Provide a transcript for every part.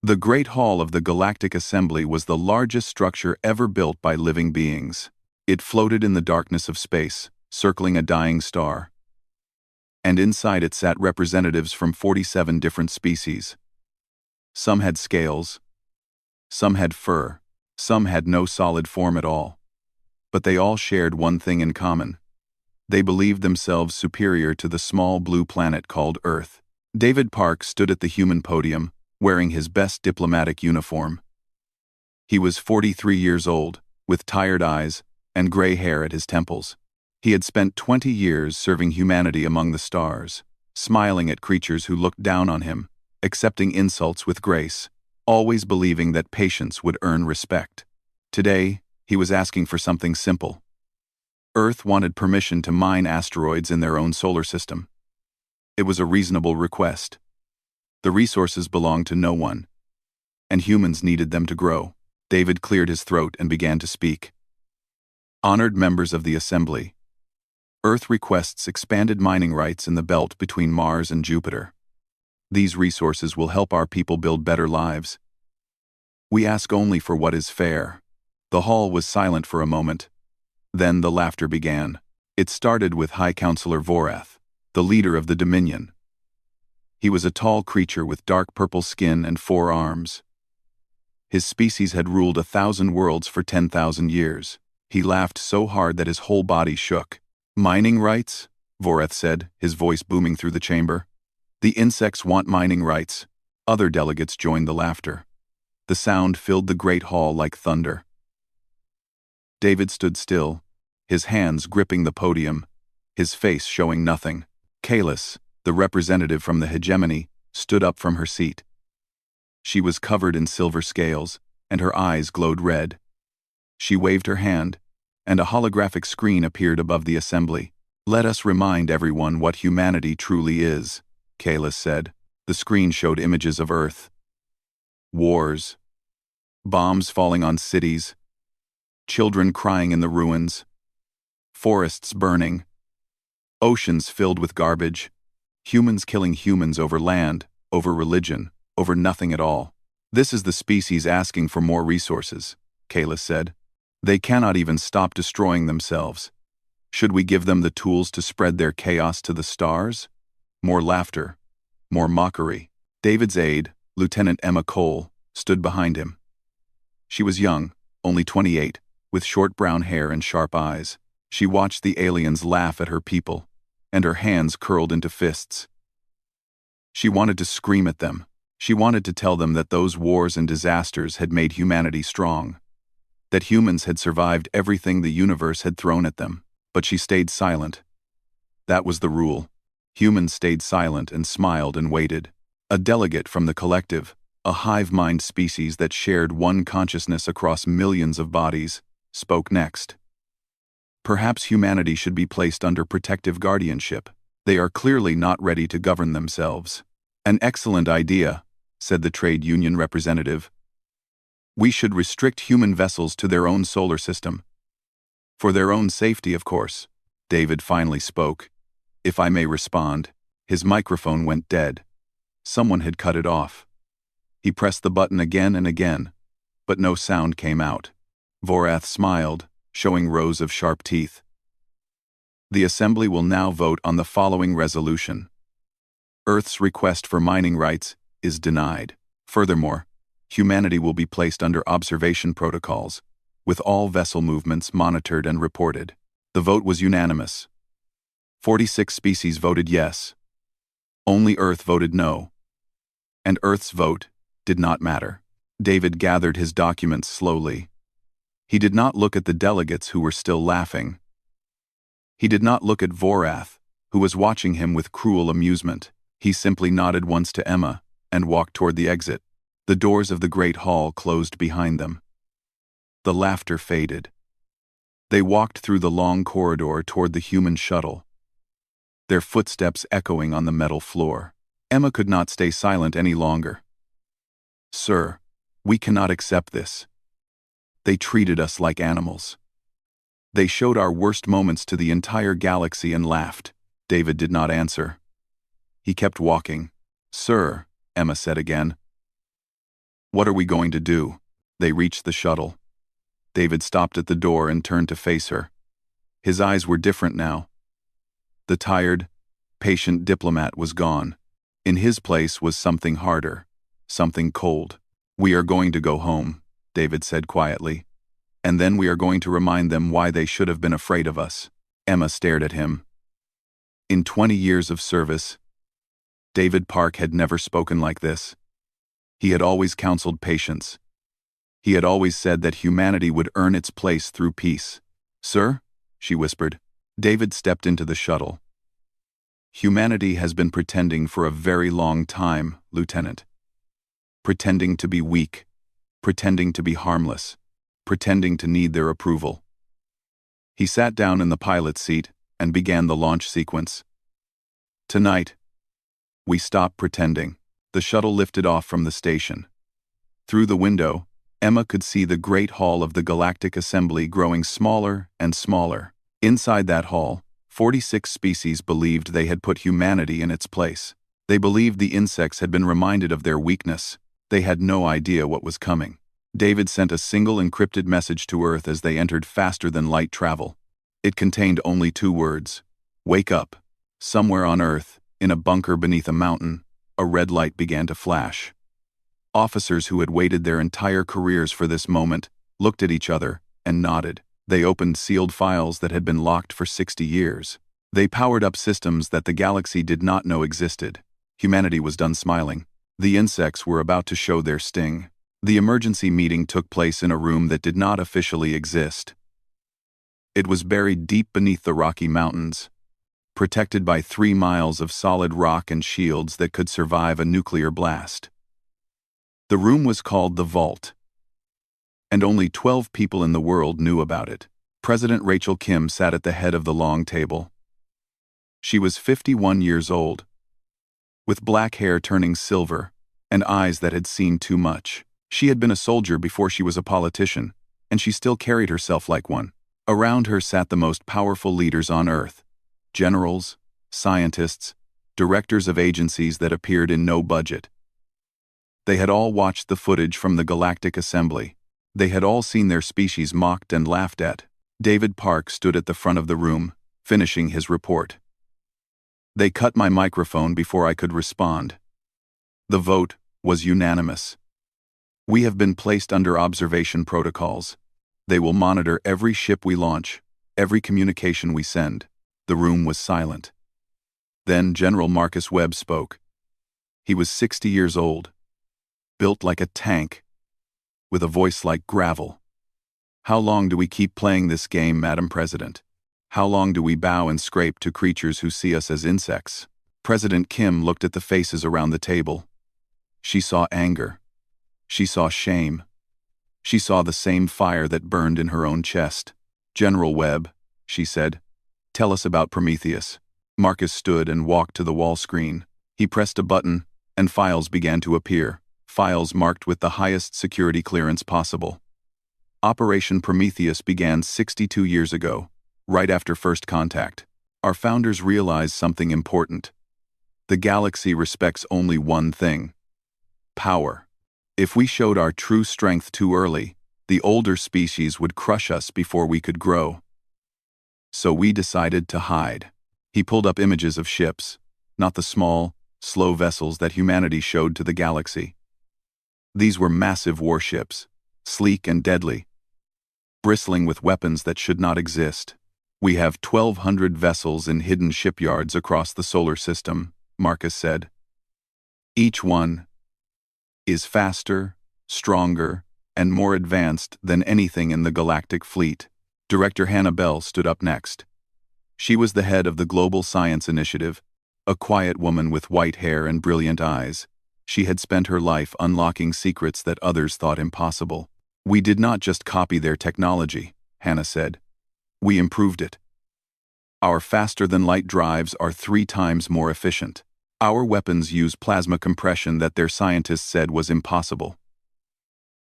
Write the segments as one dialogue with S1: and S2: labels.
S1: The Great Hall of the Galactic Assembly was the largest structure ever built by living beings. It floated in the darkness of space, circling a dying star. And inside it sat representatives from 47 different species. Some had scales, some had fur, some had no solid form at all. But they all shared one thing in common. They believed themselves superior to the small blue planet called Earth. David Park stood at the human podium, wearing his best diplomatic uniform. He was 43 years old, with tired eyes and gray hair at his temples. He had spent 20 years serving humanity among the stars, smiling at creatures who looked down on him, accepting insults with grace, always believing that patience would earn respect. Today, he was asking for something simple. Earth wanted permission to mine asteroids in their own solar system. It was a reasonable request. The resources belonged to no one, and humans needed them to grow. David cleared his throat and began to speak. Honored members of the Assembly, Earth requests expanded mining rights in the belt between Mars and Jupiter. These resources will help our people build better lives. We ask only for what is fair. The hall was silent for a moment. Then the laughter began. It started with High Counselor Vorath, the leader of the Dominion. He was a tall creature with dark purple skin and 4 arms. His species had ruled 1,000 worlds for 10,000 years. He laughed so hard that his whole body shook. Mining rights? Vorath said, his voice booming through the chamber. The insects want mining rights. Other delegates joined the laughter. The sound filled the great hall like thunder. David stood still, his hands gripping the podium, his face showing nothing. Kalis, the representative from the hegemony, stood up from her seat. She was covered in silver scales, and her eyes glowed red. She waved her hand, and a holographic screen appeared above the assembly. Let us remind everyone what humanity truly is, Kalis said. The screen showed images of Earth. Wars. Bombs falling on cities. Children crying in the ruins. Forests burning. Oceans filled with garbage. Humans killing humans over land, over religion, over nothing at all. This is the species asking for more resources, Kalis said. They cannot even stop destroying themselves. Should we give them the tools to spread their chaos to the stars? More laughter. More mockery. David's aide, Lieutenant Emma Cole, stood behind him. She was young, only 28, with short brown hair and sharp eyes. She watched the aliens laugh at her people, and her hands curled into fists. She wanted to scream at them. She wanted to tell them that those wars and disasters had made humanity strong, that humans had survived everything the universe had thrown at them. But she stayed silent. That was the rule. Humans stayed silent and smiled and waited. A delegate from the collective, a hive-mind species that shared one consciousness across millions of bodies, spoke next. Perhaps humanity should be placed under protective guardianship. They are clearly not ready to govern themselves. An excellent idea, said the trade union representative. We should restrict human vessels to their own solar system. For their own safety, of course. David finally spoke. If I may respond. His microphone went dead. Someone had cut it off. He pressed the button again and again, but no sound came out. Vorath smiled, showing rows of sharp teeth. The Assembly will now vote on the following resolution. Earth's request for mining rights is denied. Furthermore, humanity will be placed under observation protocols, with all vessel movements monitored and reported. The vote was unanimous. 46 species voted yes. Only Earth voted no. And Earth's vote did not matter. David gathered his documents slowly. He did not look at the delegates who were still laughing. He did not look at Vorath, who was watching him with cruel amusement. He simply nodded once to Emma and walked toward the exit. The doors of the great hall closed behind them. The laughter faded. They walked through the long corridor toward the human shuttle, their footsteps echoing on the metal floor. Emma could not stay silent any longer. Sir, we cannot accept this. They treated us like animals. They showed our worst moments to the entire galaxy and laughed. David did not answer. He kept walking. Sir, Emma said again. What are we going to do? They reached the shuttle. David stopped at the door and turned to face her. His eyes were different now. The tired, patient diplomat was gone. In his place was something harder, something cold. We are going to go home, David said quietly. And then we are going to remind them why they should have been afraid of us. Emma stared at him. In 20 years of service, David Park had never spoken like this. He had always counseled patience. He had always said that humanity would earn its place through peace. Sir? She whispered. David stepped into the shuttle. Humanity has been pretending for a very long time, Lieutenant. Pretending to be weak, pretending to be harmless, pretending to need their approval. He sat down in the pilot's seat and began the launch sequence. Tonight, we stop pretending. The shuttle lifted off from the station. Through the window, Emma could see the great hall of the Galactic Assembly growing smaller and smaller. Inside that hall, 46 species believed they had put humanity in its place. They believed the insects had been reminded of their weakness. They had no idea what was coming. David sent a single encrypted message to Earth as they entered faster-than-light travel. It contained only 2 words. Wake up. Somewhere on Earth, in a bunker beneath a mountain, a red light began to flash. Officers who had waited their entire careers for this moment looked at each other and nodded. They opened sealed files that had been locked for 60 years. They powered up systems that the galaxy did not know existed. Humanity was done smiling. The insects were about to show their sting. The emergency meeting took place in a room that did not officially exist. It was buried deep beneath the Rocky Mountains, protected by 3 miles of solid rock and shields that could survive a nuclear blast. The room was called the Vault, and only 12 people in the world knew about it. President Rachel Kim sat at the head of the long table. She was 51 years old, with black hair turning silver and eyes that had seen too much. She had been a soldier before she was a politician, and she still carried herself like one. Around her sat the most powerful leaders on Earth: generals, scientists, directors of agencies that appeared in no budget. They had all watched the footage from the Galactic Assembly. They had all seen their species mocked and laughed at. David Park stood at the front of the room, finishing his report. They cut my microphone before I could respond. The vote was unanimous. We have been placed under observation protocols. They will monitor every ship we launch, every communication we send. The room was silent. Then General Marcus Webb spoke. He was 60 years old, built like a tank, with a voice like gravel. How long do we keep playing this game, Madam President? How long do we bow and scrape to creatures who see us as insects? President Kim looked at the faces around the table. She saw anger. She saw shame. She saw the same fire that burned in her own chest. General Webb, she said, tell us about Prometheus. Marcus stood and walked to the wall screen. He pressed a button, and files began to appear. Files marked with the highest security clearance possible. Operation Prometheus began 62 years ago, right after first contact. Our founders realized something important. The galaxy respects only one thing: power. If we showed our true strength too early, the older species would crush us before we could grow. So we decided to hide. He pulled up images of ships, not the small, slow vessels that humanity showed to the galaxy. These were massive warships, sleek and deadly, bristling with weapons that should not exist. We have 1,200 vessels in hidden shipyards across the solar system, Marcus said. Each one is faster, stronger, and more advanced than anything in the galactic fleet. Director Hannah Bell stood up next. She was the head of the Global Science Initiative, a quiet woman with white hair and brilliant eyes. She had spent her life unlocking secrets that others thought impossible. We did not just copy their technology, Hannah said. We improved it. Our faster-than-light drives are 3 times more efficient. Our weapons use plasma compression that their scientists said was impossible.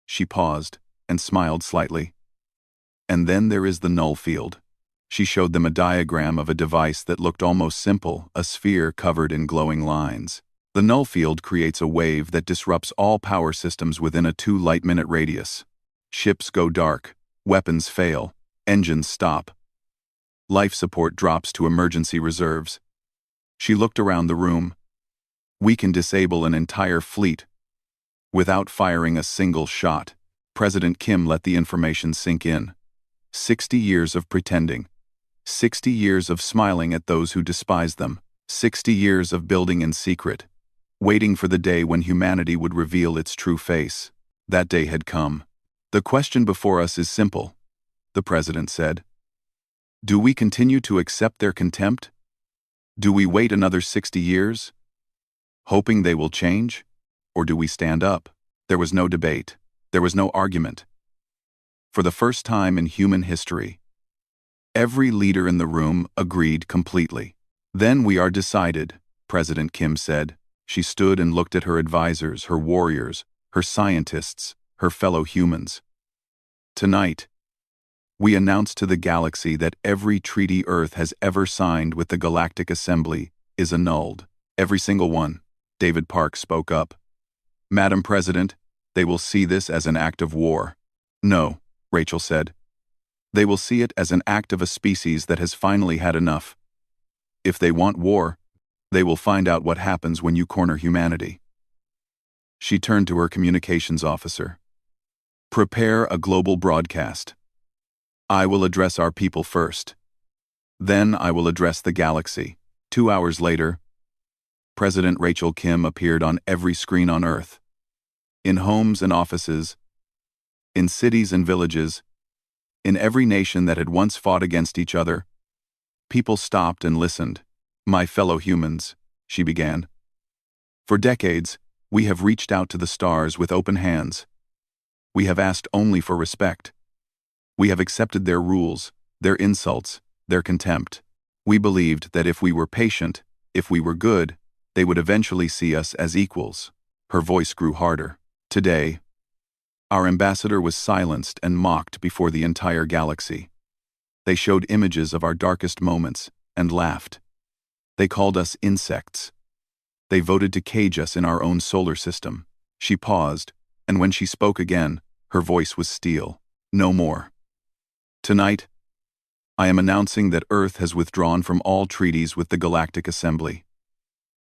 S1: She paused and smiled slightly. And then there is the null field. She showed them a diagram of a device that looked almost simple, a sphere covered in glowing lines. The null field creates a wave that disrupts all power systems within a 2 light-minute radius. Ships go dark, weapons fail, engines stop. Life support drops to emergency reserves. She looked around the room. We can disable an entire fleet without firing a single shot. President Kim let the information sink in. 60 years of pretending. 60 years of smiling at those who despise them. 60 years of building in secret, waiting for the day when humanity would reveal its true face. That day had come. The question before us is simple, the president said. Do we continue to accept their contempt? Do we wait another 60 years, hoping they will change? Or do we stand up? There was no debate. There was no argument. For the first time in human history, every leader in the room agreed completely. Then we are decided, President Kim said. She stood and looked at her advisors, her warriors, her scientists, her fellow humans. Tonight, we announce to the galaxy that every treaty Earth has ever signed with the Galactic Assembly is annulled. Every single one. David Park spoke up. Madam President, they will see this as an act of war. No, Rachel said. They will see it as an act of a species that has finally had enough. If they want war, they will find out what happens when you corner humanity. She turned to her communications officer. Prepare a global broadcast. I will address our people first. Then I will address the galaxy. 2 hours later, President Rachel Kim appeared on every screen on Earth. In homes and offices, in cities and villages, in every nation that had once fought against each other, people stopped and listened. My fellow humans, she began. For decades, we have reached out to the stars with open hands. We have asked only for respect. We have accepted their rules, their insults, their contempt. We believed that if we were patient, if we were good, they would eventually see us as equals. Her voice grew harder. Today, our ambassador was silenced and mocked before the entire galaxy. They showed images of our darkest moments and laughed. They called us insects. They voted to cage us in our own solar system. She paused, and when she spoke again, her voice was steel. No more. Tonight, I am announcing that Earth has withdrawn from all treaties with the Galactic Assembly.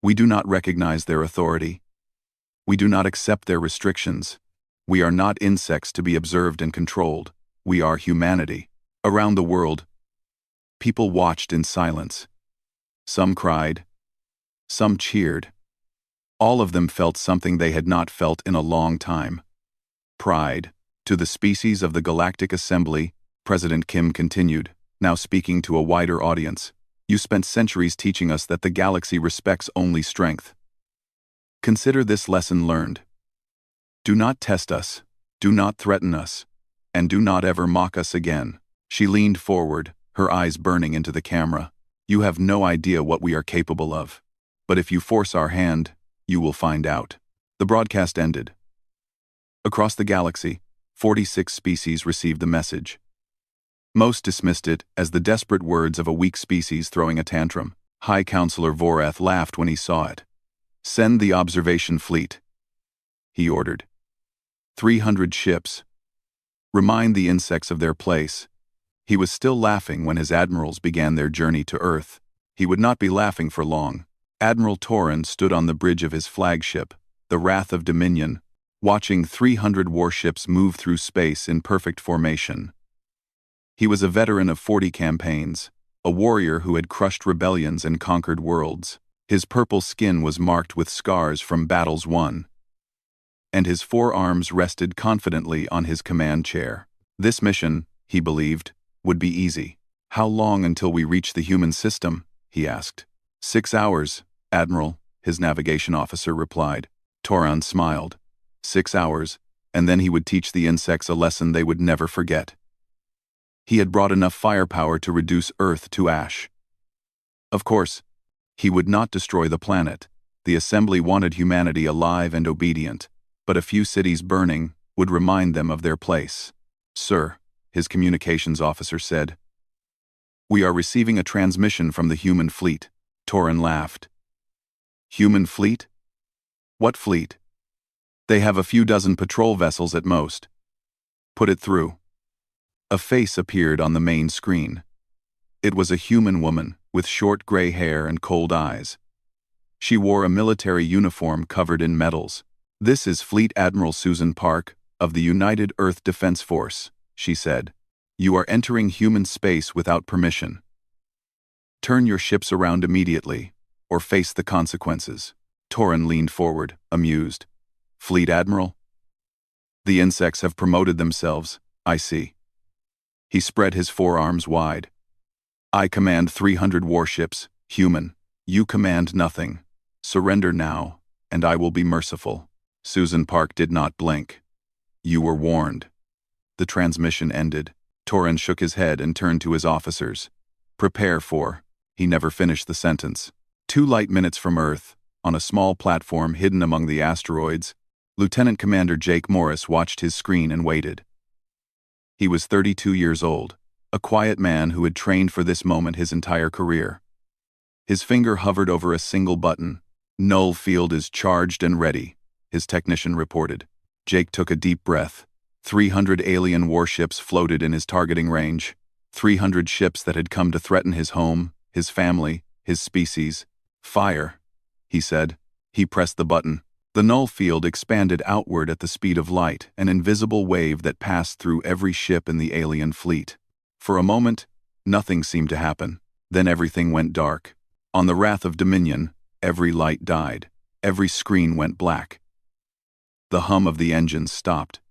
S1: We do not recognize their authority. We do not accept their restrictions. We are not insects to be observed and controlled. We are humanity. Around the world, people watched in silence. Some cried. Some cheered. All of them felt something they had not felt in a long time. Pride. To the species of the Galactic Assembly, President Kim continued, now speaking to a wider audience. You spent centuries teaching us that the galaxy respects only strength. Consider this lesson learned. Do not test us, do not threaten us, and do not ever mock us again. She leaned forward, her eyes burning into the camera. You have no idea what we are capable of. But if you force our hand, you will find out. The broadcast ended. Across the galaxy, 46 species received the message. Most dismissed it as the desperate words of a weak species throwing a tantrum. High Counselor Vorath laughed when he saw it. Send the observation fleet, he ordered. 300 ships. Remind the insects of their place. He was still laughing when his admirals began their journey to Earth. He would not be laughing for long. Admiral Torin stood on the bridge of his flagship, the Wrath of Dominion, watching 300 warships move through space in perfect formation. He was a veteran of 40 campaigns, a warrior who had crushed rebellions and conquered worlds. His purple skin was marked with scars from battles won, and his forearms rested confidently on his command chair. This mission, he believed, would be easy. How long until we reach the human system? He asked. 6 hours, Admiral, his navigation officer replied. Toran smiled. 6 hours, and then he would teach the insects a lesson they would never forget. He had brought enough firepower to reduce Earth to ash. Of course, he would not destroy the planet. The Assembly wanted humanity alive and obedient, but a few cities burning would remind them of their place. Sir, his communications officer said. We are receiving a transmission from the human fleet. Torin laughed. Human fleet? What fleet? They have a few dozen patrol vessels at most. Put it through. A face appeared on the main screen. It was a human woman with short gray hair and cold eyes. She wore a military uniform covered in medals. "This is Fleet Admiral Susan Park of the United Earth Defense Force," she said. "You are entering human space without permission. Turn your ships around immediately, or face the consequences." Torin leaned forward, amused. "Fleet Admiral? The insects have promoted themselves, I see." He spread his forearms wide. "I command 300 warships, human. You command nothing. Surrender now, and I will be merciful." Susan Park did not blink. "You were warned." The transmission ended. Torin shook his head and turned to his officers. "Prepare for..." He never finished the sentence. 2 light minutes from Earth, on a small platform hidden among the asteroids, Lieutenant Commander Jake Morris watched his screen and waited. He was 32 years old, a quiet man who had trained for this moment his entire career. His finger hovered over a single button. "Null field is charged and ready," his technician reported. Jake took a deep breath. 300 alien warships floated in his targeting range. 300 ships that had come to threaten his home, his family, his species. "Fire," he said. He pressed the button. The null field expanded outward at the speed of light, an invisible wave that passed through every ship in the alien fleet. For a moment, nothing seemed to happen. Then everything went dark. On the Wrath of Dominion, every light died. Every screen went black. The hum of the engines stopped.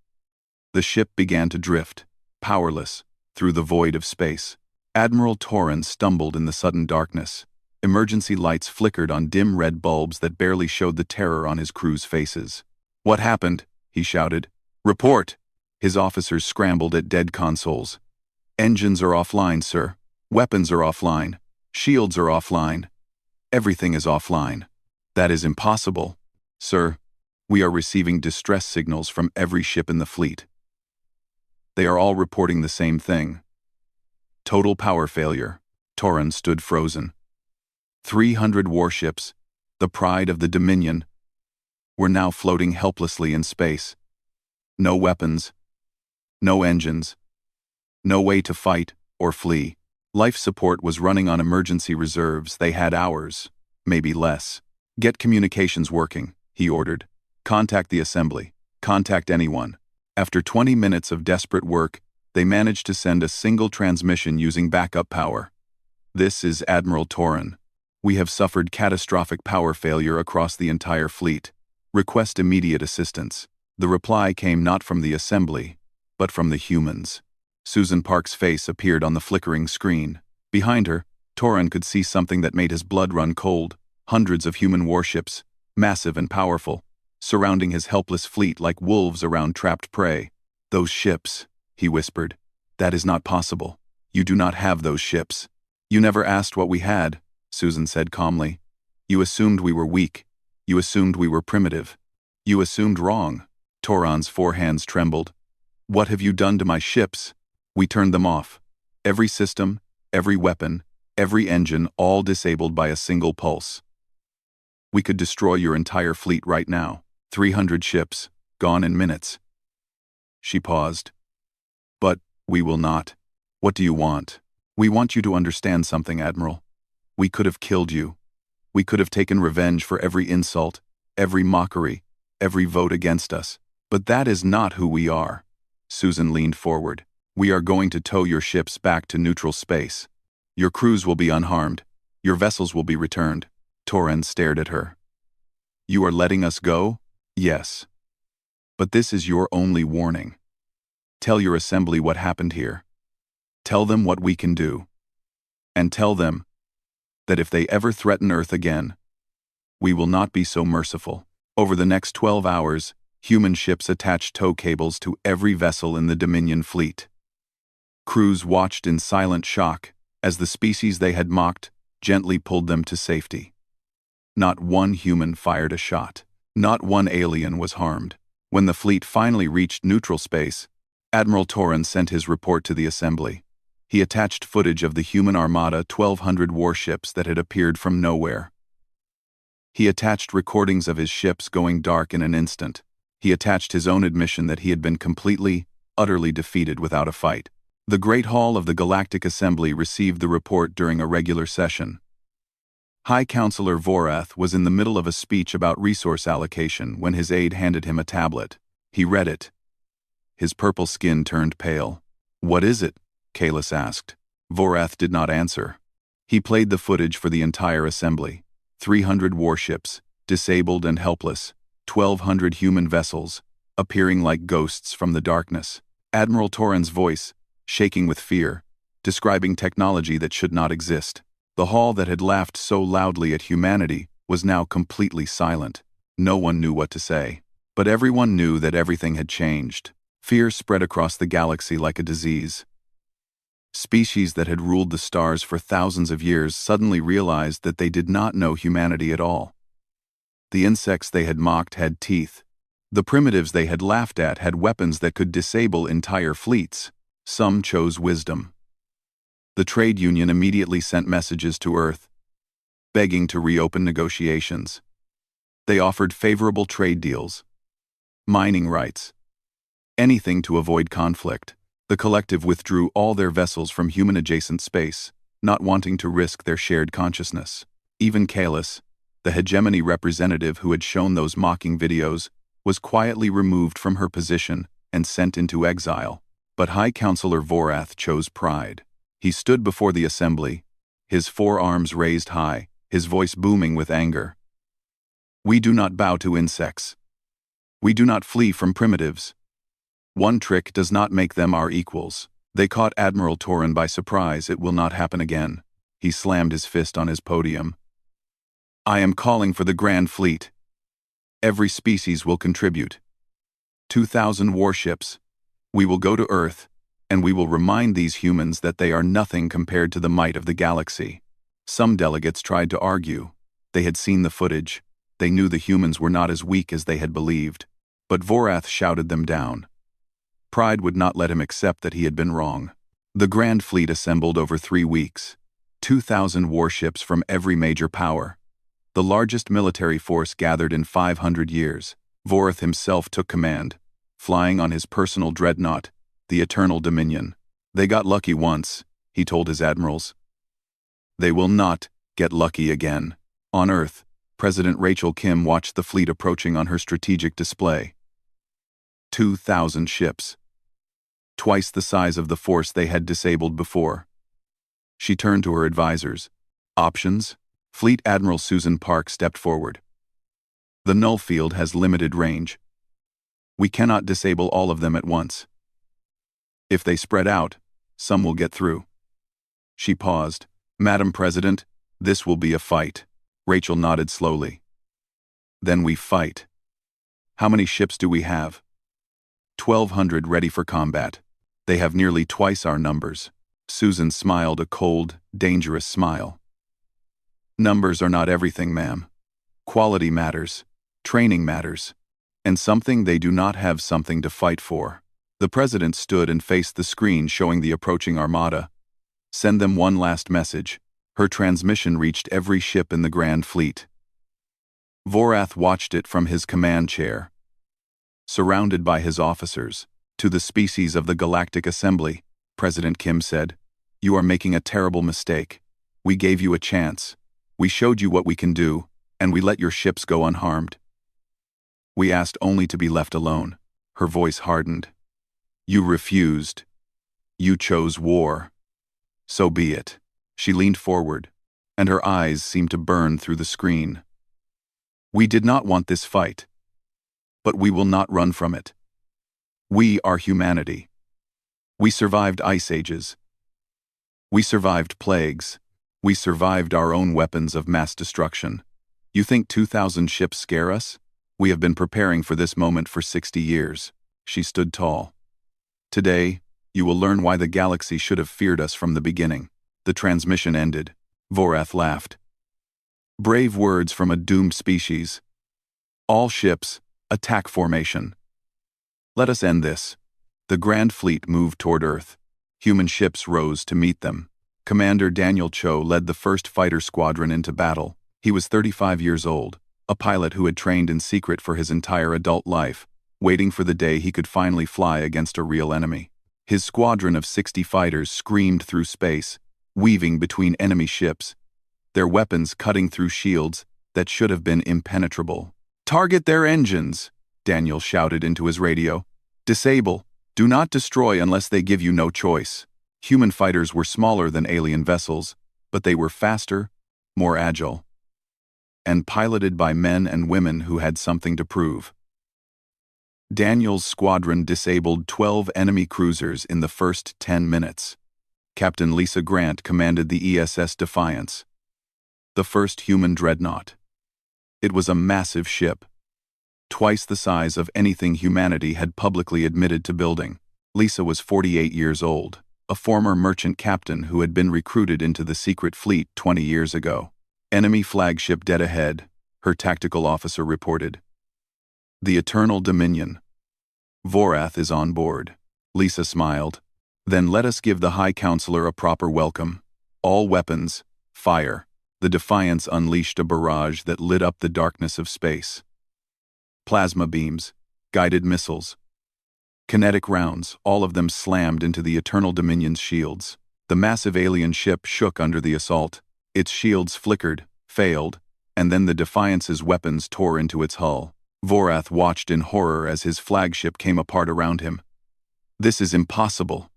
S1: The ship began to drift, powerless, through the void of space. Admiral Torin stumbled in the sudden darkness. Emergency lights flickered on dim red bulbs that barely showed the terror on his crew's faces. "What happened?" he shouted. "Report!" His officers scrambled at dead consoles. "Engines are offline, sir. Weapons are offline. Shields are offline. Everything is offline." "That is impossible." "Sir, we are receiving distress signals from every ship in the fleet. They are all reporting the same thing. Total power failure." Torin stood frozen. 300 warships, the pride of the Dominion, were now floating helplessly in space. No weapons, no engines, no way to fight or flee. Life support was running on emergency reserves. They had hours, maybe less. "Get communications working," he ordered. "Contact the assembly. Contact anyone." After 20 minutes of desperate work, they managed to send a single transmission using backup power. "This is Admiral Torin. We have suffered catastrophic power failure across the entire fleet. Request immediate assistance." The reply came not from the assembly, but from the humans. Susan Park's face appeared on the flickering screen. Behind her, Torin could see something that made his blood run cold. Hundreds of human warships, massive and powerful, surrounding his helpless fleet like wolves around trapped prey. "Those ships," he whispered. "That is not possible. You do not have those ships." "You never asked what we had," Susan said calmly. "You assumed we were weak. You assumed we were primitive. You assumed wrong." Torin's forehands trembled. "What have you done to my ships?" "We turned them off. Every system, every weapon, every engine, all disabled by a single pulse. We could destroy your entire fleet right now. 300 ships, gone in minutes." She paused. "But we will not." "What do you want?" "We want you to understand something, Admiral. We could have killed you. We could have taken revenge for every insult, every mockery, every vote against us. But that is not who we are." Susan leaned forward. "We are going to tow your ships back to neutral space. Your crews will be unharmed. Your vessels will be returned." Torin stared at her. "You are letting us go?" "Yes. But this is your only warning. Tell your assembly what happened here. Tell them what we can do. And tell them that if they ever threaten Earth again, we will not be so merciful." Over the next 12 hours, human ships attached tow cables to every vessel in the Dominion fleet. Crews watched in silent shock as the species they had mocked gently pulled them to safety. Not one human fired a shot. Not one alien was harmed. When the fleet finally reached neutral space, Admiral Torin sent his report to the assembly. He attached footage of the human armada 1,200 warships that had appeared from nowhere. He attached recordings of his ships going dark in an instant. He attached his own admission that he had been completely, utterly defeated without a fight. The Great Hall of the Galactic Assembly received the report during a regular session. High Counselor Vorath was in the middle of a speech about resource allocation when his aide handed him a tablet. He read it. His purple skin turned pale. "What is it?" Kalis asked. Vorath did not answer. He played the footage for the entire assembly. 300 warships, disabled and helpless, 1,200 human vessels, appearing like ghosts from the darkness. Admiral Toran's voice, shaking with fear, describing technology that should not exist. The hall that had laughed so loudly at humanity was now completely silent. No one knew what to say. But everyone knew that everything had changed. Fear spread across the galaxy like a disease. Species that had ruled the stars for thousands of years suddenly realized that they did not know humanity at all. The insects they had mocked had teeth. The primitives they had laughed at had weapons that could disable entire fleets. Some chose wisdom. The trade union immediately sent messages to Earth, begging to reopen negotiations. They offered favorable trade deals, mining rights, anything to avoid conflict. The collective withdrew all their vessels from human-adjacent space, not wanting to risk their shared consciousness. Even Kalis, the hegemony representative who had shown those mocking videos, was quietly removed from her position and sent into exile. But High Counselor Vorath chose pride. He stood before the assembly, his forearms raised high, his voice booming with anger. "We do not bow to insects. We do not flee from primitives. One trick does not make them our equals." They caught Admiral Toran by surprise. "It will not happen again." He slammed his fist on his podium. "I am calling for the Grand Fleet. Every species will contribute. 2,000 warships. We will go to Earth, and we will remind these humans that they are nothing compared to the might of the galaxy." Some delegates tried to argue. They had seen the footage. They knew the humans were not as weak as they had believed. But Vorath shouted them down. Pride would not let him accept that he had been wrong. The Grand Fleet assembled over 3 weeks. 2,000 warships from every major power. The largest military force gathered in 500 years. Vorath himself took command, flying on his personal dreadnought, the Eternal Dominion. "They got lucky once," he told his admirals. "They will not get lucky again." On Earth, President Rachel Kim watched the fleet approaching on her strategic display. 2,000 ships. Twice the size of the force they had disabled before. She turned to her advisors. "Options?" Fleet Admiral Susan Park stepped forward. "The null field has limited range. We cannot disable all of them at once. If they spread out, some will get through." She paused. "Madam President, this will be a fight." Rachel nodded slowly. "Then we fight. How many ships do we have?" 1,200 ready for combat. They have nearly twice our numbers." Susan smiled a cold, dangerous smile. "Numbers are not everything, ma'am. Quality matters. Training matters. And something they do not have something to fight for." The president stood and faced the screen showing the approaching armada. "Send them one last message." Her transmission reached every ship in the Grand Fleet. Vorath watched it from his command chair. Surrounded by his officers. "To the species of the Galactic Assembly," President Kim said, "you are making a terrible mistake. We gave you a chance. We showed you what we can do, and we let your ships go unharmed. We asked only to be left alone." Her voice hardened. "You refused. You chose war. So be it." She leaned forward, and her eyes seemed to burn through the screen. "We did not want this fight. But we will not run from it. We are humanity. We survived ice ages. We survived plagues. We survived our own weapons of mass destruction. You think 2,000 ships scare us? We have been preparing for this moment for 60 years. She stood tall. "Today, you will learn why the galaxy should have feared us from the beginning." The transmission ended. Vorath laughed. "Brave words from a doomed species. All ships, attack formation. Let us end this." The Grand Fleet moved toward Earth. Human ships rose to meet them. Commander Daniel Cho led the first fighter squadron into battle. He was 35 years old, a pilot who had trained in secret for his entire adult life, waiting for the day he could finally fly against a real enemy. His squadron of 60 fighters screamed through space, weaving between enemy ships, their weapons cutting through shields that should have been impenetrable. "Target their engines," Daniel shouted into his radio. "Disable. Do not destroy unless they give you no choice." Human fighters were smaller than alien vessels, but they were faster, more agile, and piloted by men and women who had something to prove. Daniel's squadron disabled 12 enemy cruisers in the first 10 minutes. Captain Lisa Grant commanded the ESS Defiance, the first human dreadnought. It was a massive ship, twice the size of anything humanity had publicly admitted to building. Lisa was 48 years old, a former merchant captain who had been recruited into the secret fleet 20 years ago. "Enemy flagship dead ahead," her tactical officer reported. "The Eternal Dominion. Vorath is on board." Lisa smiled. "Then let us give the High Counselor a proper welcome. All weapons, fire." The Defiance unleashed a barrage that lit up the darkness of space. Plasma beams, guided missiles, kinetic rounds, all of them slammed into the Eternal Dominion's shields. The massive alien ship shook under the assault. Its shields flickered, failed, and then the Defiance's weapons tore into its hull. Vorath watched in horror as his flagship came apart around him. "This is impossible.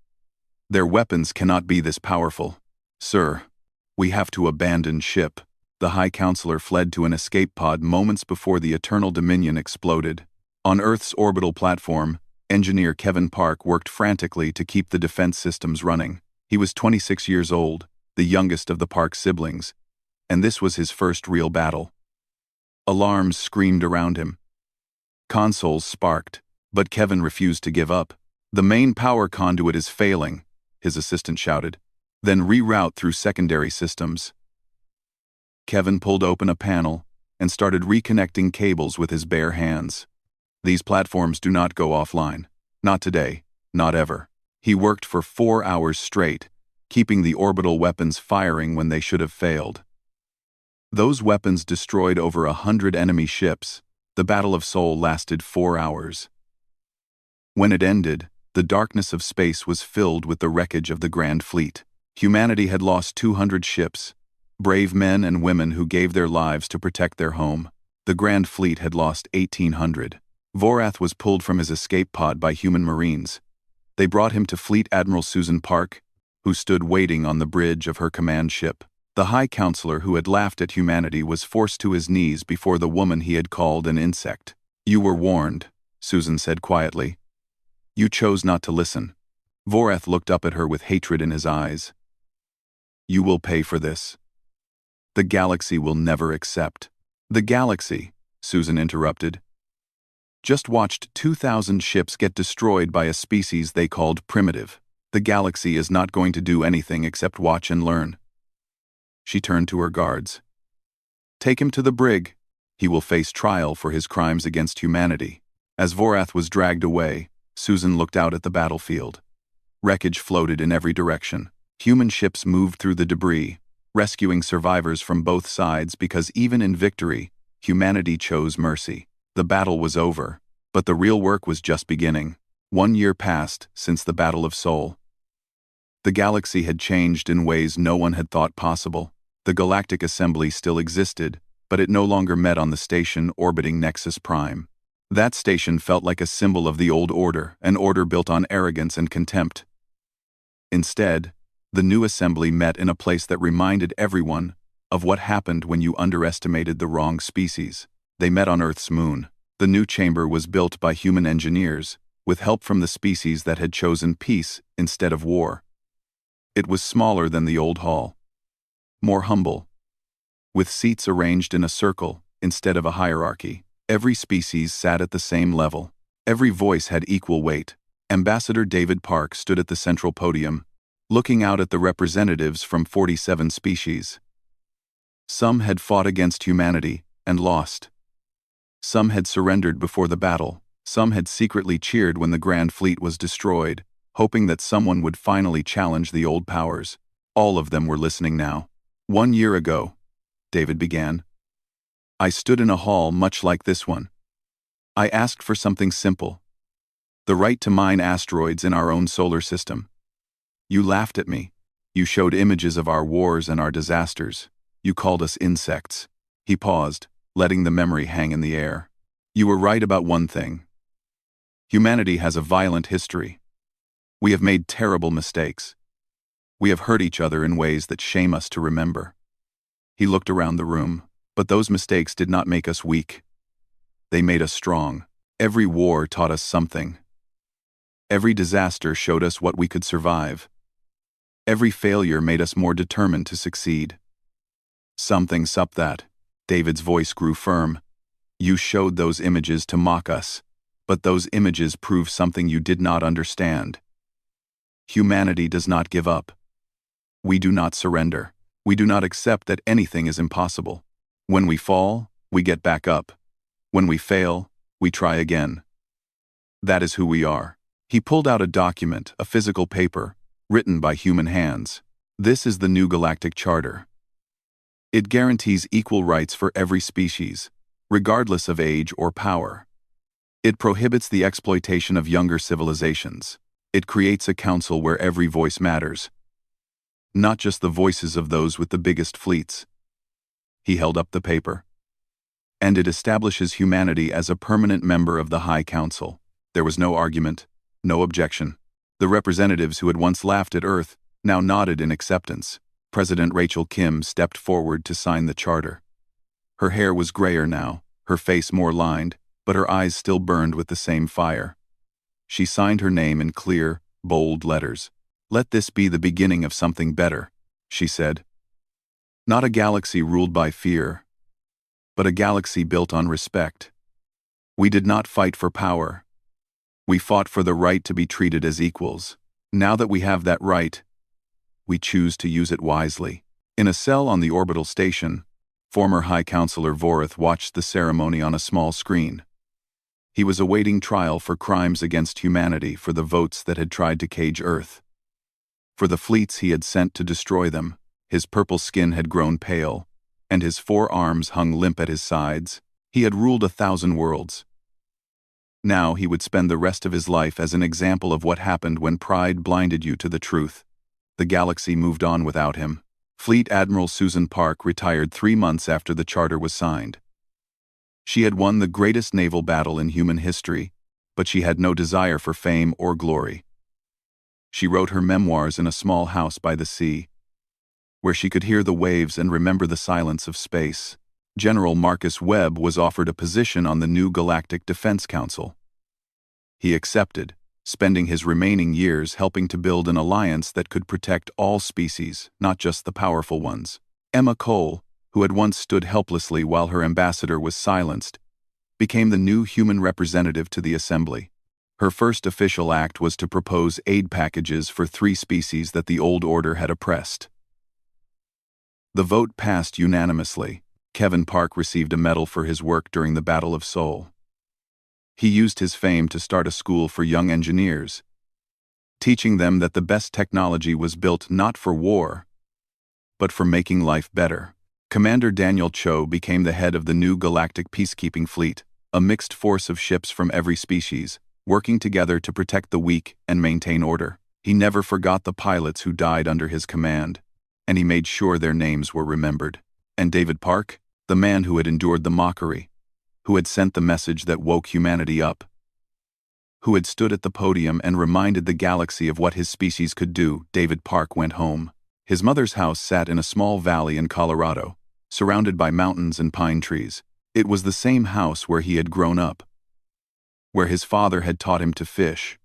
S1: Their weapons cannot be this powerful. Sir, we have to abandon ship." The High Counselor fled to an escape pod moments before the Eternal Dominion exploded. On Earth's orbital platform, engineer Kevin Park worked frantically to keep the defense systems running. He was 26 years old, the youngest of the Park siblings, and this was his first real battle. Alarms screamed around him. Consoles sparked, but Kevin refused to give up. "The main power conduit is failing," his assistant shouted. "Then reroute through secondary systems." Kevin pulled open a panel and started reconnecting cables with his bare hands. "These platforms do not go offline. Not today, not ever." He worked for 4 hours straight, keeping the orbital weapons firing when they should have failed. Those weapons destroyed over 100 enemy ships. The Battle of Seoul lasted 4 hours. When it ended, the darkness of space was filled with the wreckage of the Grand Fleet. Humanity had lost 200 ships, brave men and women who gave their lives to protect their home. The Grand Fleet had lost 1,800. Vorath was pulled from his escape pod by human marines. They brought him to Fleet Admiral Susan Park, who stood waiting on the bridge of her command ship. The High Counselor who had laughed at humanity was forced to his knees before the woman he had called an insect. "You were warned," Susan said quietly. "You chose not to listen." Vorath looked up at her with hatred in his eyes. "You will pay for this. The galaxy will never accept." "The galaxy," Susan interrupted, "just watched 2,000 ships get destroyed by a species they called primitive. The galaxy is not going to do anything except watch and learn." She turned to her guards. "Take him to the brig. He will face trial for his crimes against humanity." As Vorath was dragged away, Susan looked out at the battlefield. Wreckage floated in every direction. Human ships moved through the debris, rescuing survivors from both sides because even in victory, humanity chose mercy. The battle was over, but the real work was just beginning. 1 year passed since the Battle of Seoul. The galaxy had changed in ways no one had thought possible. The Galactic Assembly still existed, but it no longer met on the station orbiting Nexus Prime. That station felt like a symbol of the old order, an order built on arrogance and contempt. Instead, the new assembly met in a place that reminded everyone of what happened when you underestimated the wrong species. They met on Earth's moon. The new chamber was built by human engineers, with help from the species that had chosen peace instead of war. It was smaller than the old hall, more humble, with seats arranged in a circle instead of a hierarchy. Every species sat at the same level. Every voice had equal weight. Ambassador David Park stood at the central podium, looking out at the representatives from 47 species. Some had fought against humanity and lost. Some had surrendered before the battle. Some had secretly cheered when the Grand Fleet was destroyed, hoping that someone would finally challenge the old powers. All of them were listening now. 1 year ago, David began, I stood in a hall much like this one. I asked for something simple. The right to mine asteroids in our own solar system. You laughed at me. You showed images of our wars and our disasters. You called us insects. He paused, letting the memory hang in the air. You were right about one thing. Humanity has a violent history. We have made terrible mistakes. We have hurt each other in ways that shame us to remember. He looked around the room, but those mistakes did not make us weak. They made us strong. Every war taught us something. Every disaster showed us what we could survive. Every failure made us more determined to succeed. Something's up that. David's voice grew firm. You showed those images to mock us, but those images prove something you did not understand. Humanity does not give up. We do not surrender. We do not accept that anything is impossible. When we fall, we get back up. When we fail, we try again. That is who we are. He pulled out a document, a physical paper, written by human hands. This is the new Galactic Charter. It guarantees equal rights for every species, regardless of age or power. It prohibits the exploitation of younger civilizations. It creates a council where every voice matters. Not just the voices of those with the biggest fleets. He held up the paper. And it establishes humanity as a permanent member of the High Council. There was no argument, no objection. The representatives who had once laughed at Earth now nodded in acceptance. President Rachel Kim stepped forward to sign the charter. Her hair was grayer now, her face more lined, but her eyes still burned with the same fire. She signed her name in clear, bold letters. Let this be the beginning of something better, she said. Not a galaxy ruled by fear, but a galaxy built on respect. We did not fight for power. We fought for the right to be treated as equals. Now that we have that right, we choose to use it wisely. In a cell on the orbital station, former High Counselor Vorith watched the ceremony on a small screen. He was awaiting trial for crimes against humanity for the votes that had tried to cage Earth. For the fleets he had sent to destroy them, his purple skin had grown pale, and his 4 arms hung limp at his sides. He had ruled 1,000 worlds. Now he would spend the rest of his life as an example of what happened when pride blinded you to the truth. The galaxy moved on without him. Fleet Admiral Susan Park retired 3 months after the charter was signed. She had won the greatest naval battle in human history, but she had no desire for fame or glory. She wrote her memoirs in a small house by the sea, where she could hear the waves and remember the silence of space. General Marcus Webb was offered a position on the new Galactic Defense Council. He accepted, spending his remaining years helping to build an alliance that could protect all species, not just the powerful ones. Emma Cole, who had once stood helplessly while her ambassador was silenced, became the new human representative to the Assembly. Her first official act was to propose aid packages for 3 species that the old order had oppressed. The vote passed unanimously. Kevin Park received a medal for his work during the Battle of Seoul. He used his fame to start a school for young engineers, teaching them that the best technology was built not for war, but for making life better. Commander Daniel Cho became the head of the new Galactic Peacekeeping Fleet, a mixed force of ships from every species, working together to protect the weak and maintain order. He never forgot the pilots who died under his command, and he made sure their names were remembered. And David Park, the man who had endured the mockery, who had sent the message that woke humanity up, who had stood at the podium and reminded the galaxy of what his species could do. David Park went home. His mother's house sat in a small valley in Colorado, surrounded by mountains and pine trees. It was the same house where he had grown up, where his father had taught him to fish,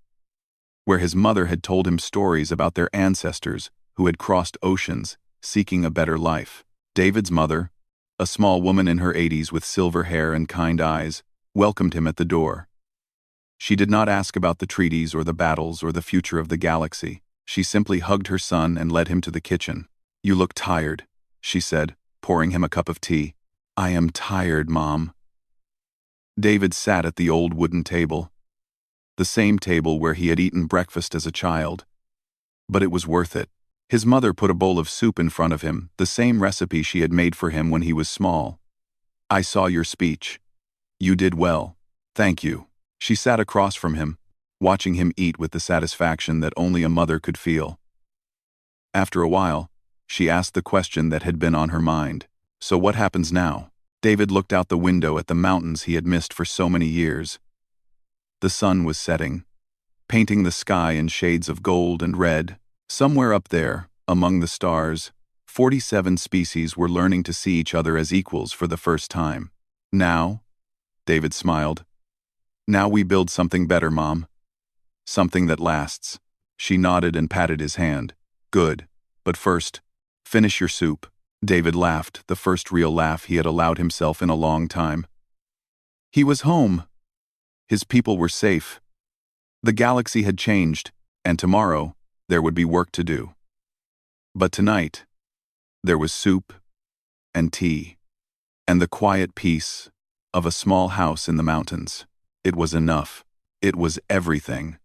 S1: where his mother had told him stories about their ancestors who had crossed oceans, seeking a better life. David's mother, a small woman in her 80s with silver hair and kind eyes, welcomed him at the door. She did not ask about the treaties or the battles or the future of the galaxy. She simply hugged her son and led him to the kitchen. "You look tired," she said, pouring him a cup of tea. "I am tired, Mom." David sat at the old wooden table, the same table where he had eaten breakfast as a child. But it was worth it. His mother put a bowl of soup in front of him, the same recipe she had made for him when he was small. I saw your speech. You did well. Thank you. She sat across from him, watching him eat with the satisfaction that only a mother could feel. After a while, she asked the question that had been on her mind. So what happens now? David looked out the window at the mountains he had missed for so many years. The sun was setting, painting the sky in shades of gold and red. Somewhere up there, among the stars, 47 species were learning to see each other as equals for the first time. Now, David smiled. Now we build something better, Mom. Something that lasts. She nodded and patted his hand. Good. But first, finish your soup. David laughed, the first real laugh he had allowed himself in a long time. He was home. His people were safe. The galaxy had changed, and tomorrow, there would be work to do. But tonight, there was soup and tea, and the quiet peace of a small house in the mountains. It was enough. It was everything.